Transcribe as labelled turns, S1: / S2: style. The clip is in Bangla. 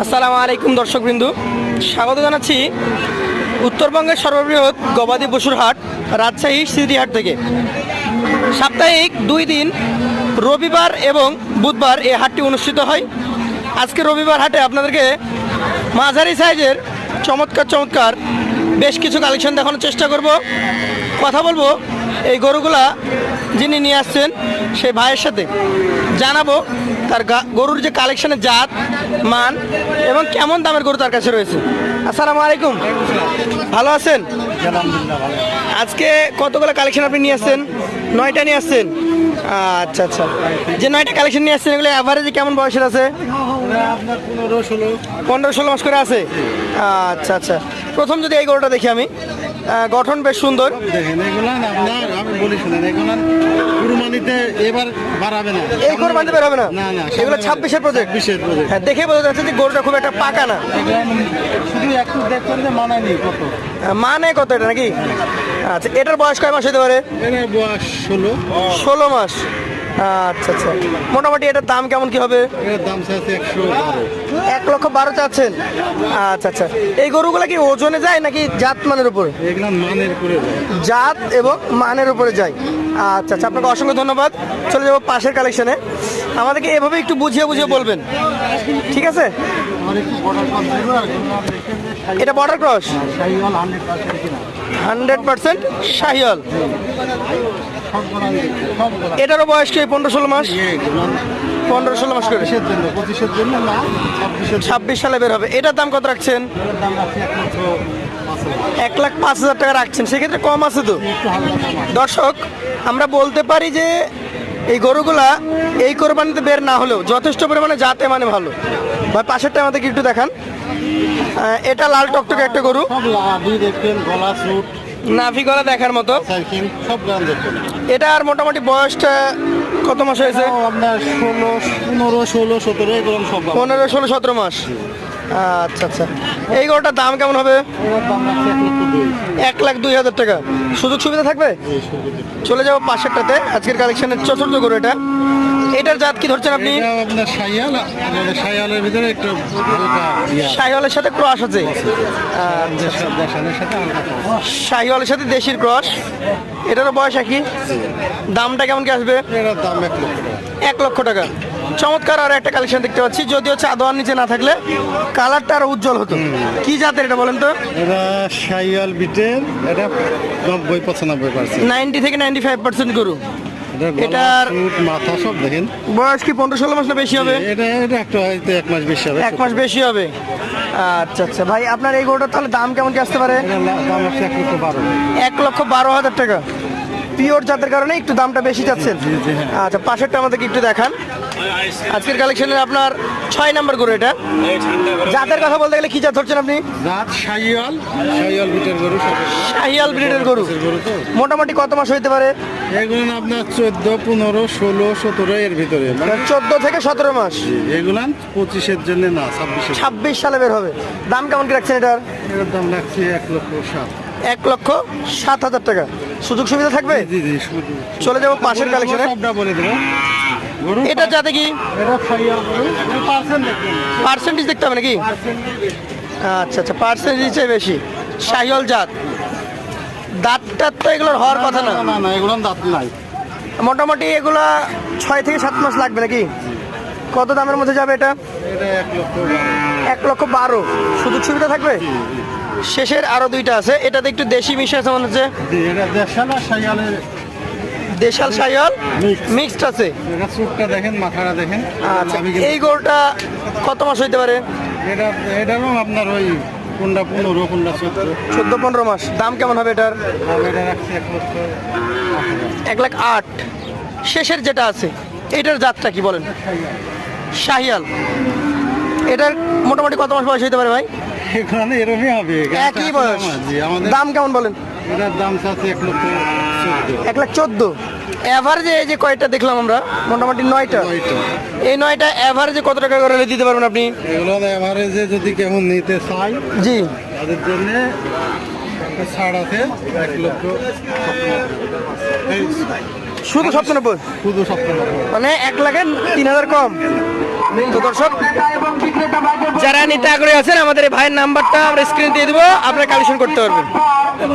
S1: আসসালামু আলাইকুম দর্শকবৃন্দু, স্বাগত জানাচ্ছি উত্তরবঙ্গের সর্ববৃহৎ গবাদি পশুর হাট রাজশাহী সিটিহাট থেকে। সাপ্তাহিক 2 দিন রবিবার এবং বুধবার এই হাটটি অনুষ্ঠিত হয়। আজকে রবিবার হাটে আপনাদেরকে মাঝারি সাইজের চমৎকার বেশ কিছু কালেকশন দেখানোর চেষ্টা করব। কথা বলবো এই গরুগুলা যিনি নিয়ে আসছেন সেই ভাইয়ের সাথে, জানাবো তার গরুর যে কালেকশনের জাত মান এবং কেমন দামের গরু তার কাছে রয়েছে। আসসালামু আলাইকুম, ভালো আছেন? আজকে কতগুলো কালেকশন আপনি নিয়ে আসছেন? 9টা নিয়ে আসছেন। আচ্ছা আচ্ছা, যে 9টা কালেকশন নিয়ে আসছেন এগুলো অ্যাভারেজে কেমন বয়সের আছে? 15-16 মাস করে আছে। আচ্ছা আচ্ছা, প্রথম যদি এই গরুটা দেখি আমি, গঠন বেশ সুন্দর।
S2: দেখেন এগুলা আপনার, আমি বলি শুনেন, এগুলা কুরবানিতে এবার বাড়াবে না,
S1: এই কুরবানিতে বের হবে না,
S2: না না,
S1: এগুলো 26-এর প্রজেক্ট।
S2: 26-এর প্রজেক্ট।
S1: হ্যাঁ, দেখে বোঝা যাচ্ছে যে গরুটা খুব একটা পাকা না।
S2: শুধু একটু দেখবেন যে মানায় নেই কত,
S1: মানে কত এটা নাকি? আচ্ছা, এটার বয়স কয় মাস হতে পারে?
S2: এর বয়স
S1: 16 মাস। আচ্ছা আচ্ছা, মোটামুটি এটার দাম কেমন কি হবে?
S2: এর দাম চাচ্ছে 112।
S1: 1,12,000 চাচ্ছেন? আচ্ছা আচ্ছা, এই গরুগুলা কি ওজনে যায় নাকি জাত মানের উপরে?
S2: এগুলা মানের করে যায়।
S1: জাত এবং মানের উপরে যায়। আচ্ছা আচ্ছা, আপনাকে অসংখ্য ধন্যবাদ। চলে যাবো পাশের কালেকশনে। আমাদেরকে এভাবে একটু বুঝিয়ে বলবেন, ঠিক আছে?
S2: আমার একটু বর্ডার কম ছিল, আর এগুলা দেখেন যে
S1: এটা বর্ডার ক্রস,
S2: শাহিওয়াল 100% কিনা।
S1: 100% শাহিওয়াল।
S2: সবগুলা
S1: এটারও বয়স কি 15-16 মাস?
S2: এগুলা
S1: 15-16 মাস করে।
S2: 25-এর জন্য, 25-এর জন্য না, 26-এর
S1: 26 সালে বের হবে। এটার দাম কত রাখছেন?
S2: এর দাম রাখছি 1,05,000।
S1: 1,05,000 টাকা রাখছেন, সেক্ষেত্রে কম আছে তো।
S2: একটু হালকা কম আছে।
S1: দর্শক, আমরা বলতে পারি যে এই গরুগুলা এই কোরবানিতে বের না হলেও যথেষ্ট পরিমাণে জাতে মানে ভালো। ভাই পাশেরটা আমাদেরকে একটু দেখান। এটা লাল টকটকে একটা গরু,
S2: সব লাভি দেখবেন, গলা সুট,
S1: নাভি গলা দেখার মতো।
S2: সাইকেল সব গান দেখবেন।
S1: এটার মোটামুটি বয়সটা কত মাস হয়েছে?
S2: আপনার 16, 15, 16, 17 এরকম সব গান।
S1: 15, 16, 17 মাস। আচ্ছা আচ্ছা, এই গরুটার দাম কেমন হবে?
S2: এর দাম রাখছে 1,02,000।
S1: 1,02,000 টাকা। সুযোগ সুবিধা থাকবে?
S2: এই সুবিধা।
S1: চলে যাবো পাশেরটাতে, আজকের কালেকশনের চতুর্থ গরু এটা। এটার জাত কি ধরছেন আপনি?
S2: এটা আপনার শাহিয়াল, আমাদের শাহিয়ালের ভিতরে একটু হালকা ইয়া,
S1: শাহিওয়ালের সাথে ক্রস আছে।
S2: দেশালের সাথে হালকা কম।
S1: শাহিওয়ালের সাথে দেশির ক্রস। এটারও বয়স একই। দামটা কেমন কি আসবে?
S2: এর দাম 1,00,000 টাকা।
S1: 1,00,000 টাকা। চমৎকার আর একটা কালেকশন দেখতে পাচ্ছি, যদিও চাদোয়ার নিচে না থাকলে কালারটা আরো উজ্জ্বল হতো। কি জাতের এটা বলেন তো?
S2: এটা শাহিয়াল বিটের, এটা 90-95%।
S1: 90 থেকে 95% গরু।
S2: এটার
S1: এটার
S2: সুট, মাথা সব দেখেন।
S1: বয়স কি 15-16 মাস না বেশি হবে?
S2: এটা একটু হয়তো 1 মাস বেশি হবে।
S1: 1 মাস বেশি হবে। আচ্ছা আচ্ছা ভাই, আপনার এই গরুটার তাহলে দাম কেমন কি আসতে পারে?
S2: এটার দাম হচ্ছে 1,12,000।
S1: 1,12,000 টাকা। পিওর জাতের কারণে একটু দামটা বেশি যাচ্ছেন।
S2: জি, হ্যাঁ।
S1: আচ্ছা, পাশেরটা আমাদেরকে একটু দেখান। আজকের কালেকশনের আপনার 6 নাম্বার গরু এটা। জাতের কথা বলতে গেলে কি জাত ধরছেন আপনি?
S2: রাত শাহিয়াল, শাহিয়াল বিটের গরু সব।
S1: শাহিয়াল ব্রিডের গরু।
S2: গরু তো
S1: মোটামুটি কত মাস হইতে পারে?
S2: এগুলো আপনার 14, 15, 16, 17 এর ভিতরে।
S1: 14 থেকে 17 মাস।
S2: এগুলান 25-এর জন্য না, 26-এর।
S1: 26 সালে বের হবে। দাম কেমন কি রাখছেন এটার?
S2: এর দাম রাখছি 1,07,000।
S1: 1,07,000 টাকা। সুযোগ সুবিধা থাকবে?
S2: জি জি, শুধু
S1: চলে যাবো পাশের কালেকশনে।
S2: সবটা বলে দেবো। গরু
S1: এটা জাতে কি?
S2: এটা শাহিয়াল গরু, এটা পার্সেন্ট দেখবেন।
S1: পার্সেন্টেজ দেখতে হবে নাকি? আচ্ছা আচ্ছা, পার্সেন্টেজ বেশি। শাহিওয়াল জাত। দাঁতটার তো এগুলোর হওয়ার কথা না।
S2: না না না, এগুলো দাঁত নাই।
S1: মোটামুটি এগুলা 6 থেকে 7 মাস লাগবে নাকি? কত দামের মধ্যে যাবে এটা?
S2: এটা 1,12,000।
S1: 1,12,000। সুযোগ সুবিধা থাকবে? শেষের আরো 2টা আছে, এটাতে একটু দেশি মিশে আছে মনে হচ্ছে।
S2: জি, এটা দেশাল আর শাহিয়ালের
S1: দেশাল শাহিওয়াল
S2: Mixed।
S1: মিক্সড আছে।
S2: এটা চুটটা দেখেন, মাথাটা দেখেন।
S1: আচ্ছা,
S2: আমি কিন্তু-
S1: এই গরুটা কত মাস হইতে পারে?
S2: এটারও আপনার ওই কোনটা 15, কোনটা 14।
S1: 14-15 মাস। দাম কেমন হবে এটার?
S2: আমি এটা রাখছি 1,08,000।
S1: 1,08,000। শেষের যেটা আছে এটার জাতটা কি বলেন? শাহিয়াল। এটার মোটামুটি কত মাস বয়স হইতে পারে ভাই?
S2: এখানে এরকমই হবে।
S1: একই বয়স।
S2: জি, আমাদের
S1: দাম কেমন বলেন?
S2: এটার দাম চাচ্ছে 1,14,000।
S1: 1,14,000। অ্যাভারেজে এই যে কয়টা দেখলাম আমরা, মোটামুটি 9টা।
S2: ওইটা।
S1: এই 9টা অ্যাভারেজে কত টাকা করে দিতে পারবেন আপনি?
S2: এগুলো এভারেজে যদি কেউ নিতে চায়,
S1: জি,
S2: তাদের জন্য একটা ছাড় আছে 1,00,000।
S1: শুধু 97,
S2: শুধু 97।
S1: মানে 1,03,000 কম। তো দর্শক, যারা নিতে আগ্রহী আছেন আমাদের এই ভাইয়ের নাম্বারটা আমরা স্ক্রিনে দিয়ে দেবো, আপনারা কালেকশন করতে পারবেন।